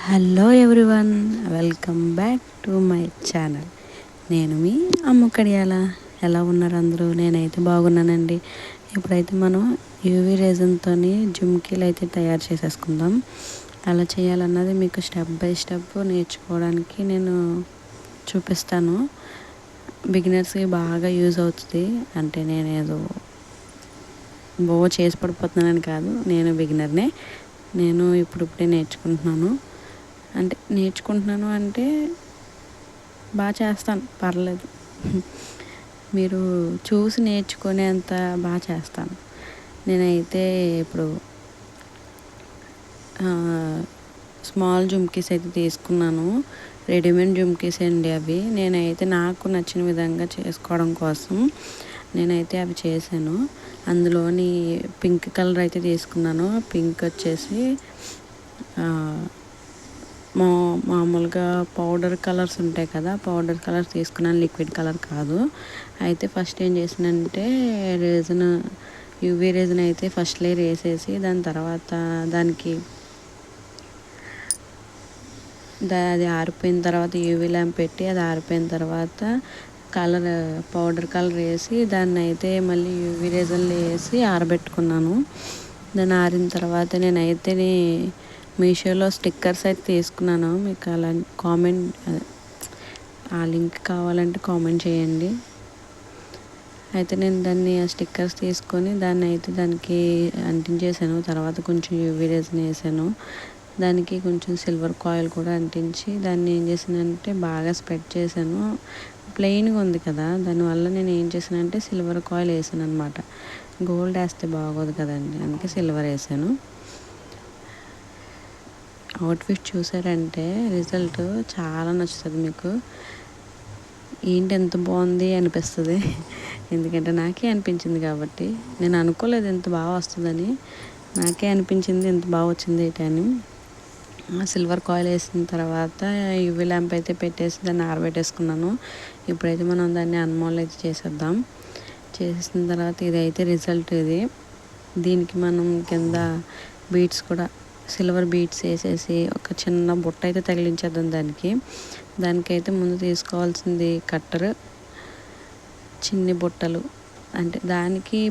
Hello everyone, welcome back to my channel. నేను మీ అమ్ము కడియాల. ఎలా ఉన్నారు అందరూ? నేనైతే బాగున్నానండి. ఇప్పుడైతే మనం యూవీ రేజన్తో జుమ్కీలు అయితే తయారు చేసేసుకుందాం. ఎలా చేయాలన్నది మీకు స్టెప్ బై స్టెప్ నేర్చుకోవడానికి నేను చూపిస్తాను. బిగినర్స్కి బాగా యూజ్ అవుతుంది. అంటే నేనేదో చేసి పడిపోతున్నానని కాదు, నేను బిగినర్నే. నేను ఇప్పుడిప్పుడే నేర్చుకుంటున్నాను అంటే బాగా చేస్తాను, పర్లేదు. మీరు చూసి నేర్చుకునేంత బాగా చేస్తాను. నేనైతే ఇప్పుడు స్మాల్ జుమ్కీస్ అయితే తీసుకున్నాను. రెడీమేడ్ జుమ్కీస్ అండి అవి. నేనైతే నాకు నచ్చిన విధంగా చేసుకోవడం కోసం నేనైతే అవి చేశాను. అందులోని పింక్ కలర్ అయితే తీసుకున్నాను. పింక్ వచ్చేసి మామూలుగా పౌడర్ కలర్స్ ఉంటాయి కదా, పౌడర్ కలర్స్ తీసుకున్నాను, లిక్విడ్ కలర్ కాదు. అయితే ఫస్ట్ ఏం చేసినంటే యూవీ రేజన్ అయితే ఫస్ట్ లేయర్ వేసేసి దాని తర్వాత దానికి అది ఆరిపోయిన తర్వాత యూవీ ల్యాంప్ పెట్టి అది ఆరిపోయిన తర్వాత పౌడర్ కలర్ వేసి దాన్ని అయితే మళ్ళీ యూవీ రేజన్లో వేసి ఆరబెట్టుకున్నాను. దాన్ని ఆరిన తర్వాత నేనైతే మీషోలో స్టిక్కర్స్ అయితే తీసుకున్నాను. మీకు అలా ఆ లింక్ కావాలంటే కామెంట్ చేయండి. అయితే నేను దాన్ని ఆ స్టిక్కర్స్ తీసుకొని దానికి అంటించేసాను. తర్వాత కొంచెం యూవీ రేజన్ వేసాను. దానికి కొంచెం సిల్వర్ కాయిల్ కూడా అంటించి దాన్ని ఏం చేసానంటే బాగా స్ప్రెడ్ చేశాను. ప్లెయిన్గా ఉంది కదా, దానివల్ల నేను ఏం చేశానంటే సిల్వర్ కాయిల్ వేసాను అనమాట. గోల్డ్ వేస్తే బాగోదు కదండి, అందుకే సిల్వర్ వేసాను. అవుట్ఫిట్ చూసారంటే రిజల్ట్ చాలా నచ్చుతుంది మీకు. ఏంటి ఎంత బాగుంది అనిపిస్తుంది. ఎందుకంటే నాకే అనిపించింది కాబట్టి. నేను అనుకోలేదు ఎంత బాగా వస్తుందని, నాకే అనిపించింది ఎంత బాగా వచ్చింది అని. సిల్వర్ కాయిల్ వేసిన తర్వాత యూవీ ల్యాంప్ అయితే పెట్టేసి దాన్ని ఆరబెట్టేసుకున్నాను. ఇప్పుడైతే మనం దాన్ని అన్మోల్ అయితే చేసేద్దాం. చేసిన తర్వాత ఇదైతే రిజల్ట్ ఇది. దీనికి మనం కింద బీడ్స్ కూడా సిల్వర్ బీడ్స్ వేసేసి ఒక చిన్న బుట్ట అయితే తగిలించేద్దాం. దానికైతే ముందు తీసుకోవాల్సింది కట్టరు, చిన్ని బుట్టలు. అంటే దానికి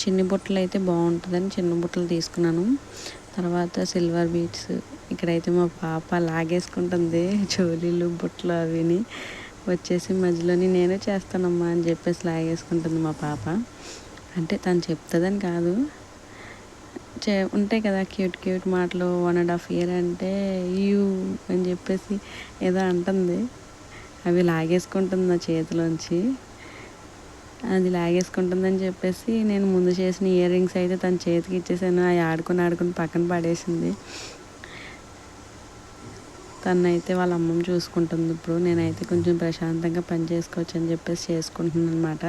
చిన్ని బుట్టలు అయితే బాగుంటుందని చిన్న బుట్టలు తీసుకున్నాను. తర్వాత సిల్వర్ బీడ్స్. ఇక్కడైతే మా పాప లాగేసుకుంటుంది చోలీలు బుట్టలు అవిని. వచ్చేసి మధ్యలోని నేనే చేస్తానమ్మా అని చెప్పేసి లాగేసుకుంటుంది మా పాప. అంటే తను చెప్తుందని కాదు, ఉంటాయి కదా క్యూట్ మాటలు. 1.5 year అంటే యూ అని చెప్పేసి ఏదో అంటుంది. అవి లాగేసుకుంటుంది నా చేతిలోంచి. అది లాగేసుకుంటుందని చెప్పేసి నేను ముందు చేసిన ఇయర్ రింగ్స్ అయితే తన చేతికి ఇచ్చేసాను. అవి ఆడుకుని పక్కన పడేసింది. తనైతే వాళ్ళ అమ్మమ్మ చూసుకుంటుంది. ఇప్పుడు నేనైతే కొంచెం ప్రశాంతంగా పని చేసుకోవచ్చు అని చెప్పేసి చేసుకుంటున్నాను అనమాట.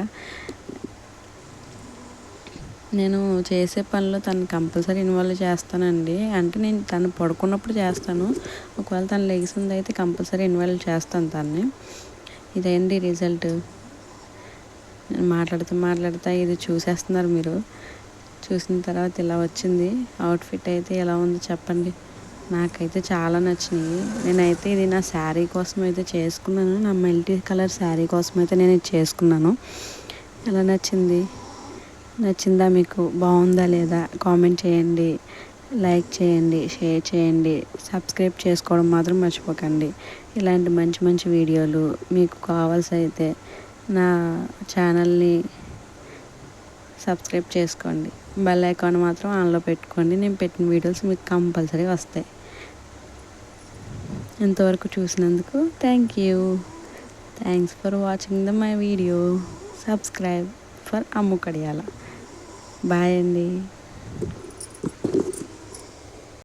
నేను చేసే పనిలో తను కంపల్సరీ ఇన్వాల్వ్ చేస్తానండి. అంటే నేను తను పడుకున్నప్పుడు చేస్తాను, ఒకవేళ తను లెగిసింది అయితే కంపల్సరీ ఇన్వాల్వ్ చేస్తాను తన్ని. ఇదేంటి రిజల్ట్. నేను మాట్లాడుతూ ఇది చూసేస్తున్నారు మీరు. చూసిన తర్వాత ఇలా వచ్చింది. అవుట్ఫిట్ అయితే ఎలా ఉందో చెప్పండి. నాకైతే చాలా నచ్చినాయి. నేనైతే ఇది నా శారీ కోసం అయితే చేసుకున్నాను. నా మల్టీ కలర్ శారీ కోసం అయితే నేను ఇది చేసుకున్నాను. ఎలా నచ్చిందా మీకు? బాగుందా లేదా కామెంట్ చేయండి, లైక్ చేయండి, షేర్ చేయండి, సబ్స్క్రైబ్ చేసుకోవడం మాత్రం మర్చిపోకండి. ఇలాంటి మంచి వీడియోలు మీకు కావాల్సి అయితే నా ఛానల్ని సబ్స్క్రైబ్ చేసుకోండి. బెల్ ఐకాన్ మాత్రం ఆన్లో పెట్టుకోండి. నేను పెట్టిన వీడియోస్ మీకు కంపల్సరీ వస్తాయి. ఇంతవరకు చూసినందుకు thanks for watching my video. Subscribe for Ammu Kadiyala. Bye అండి.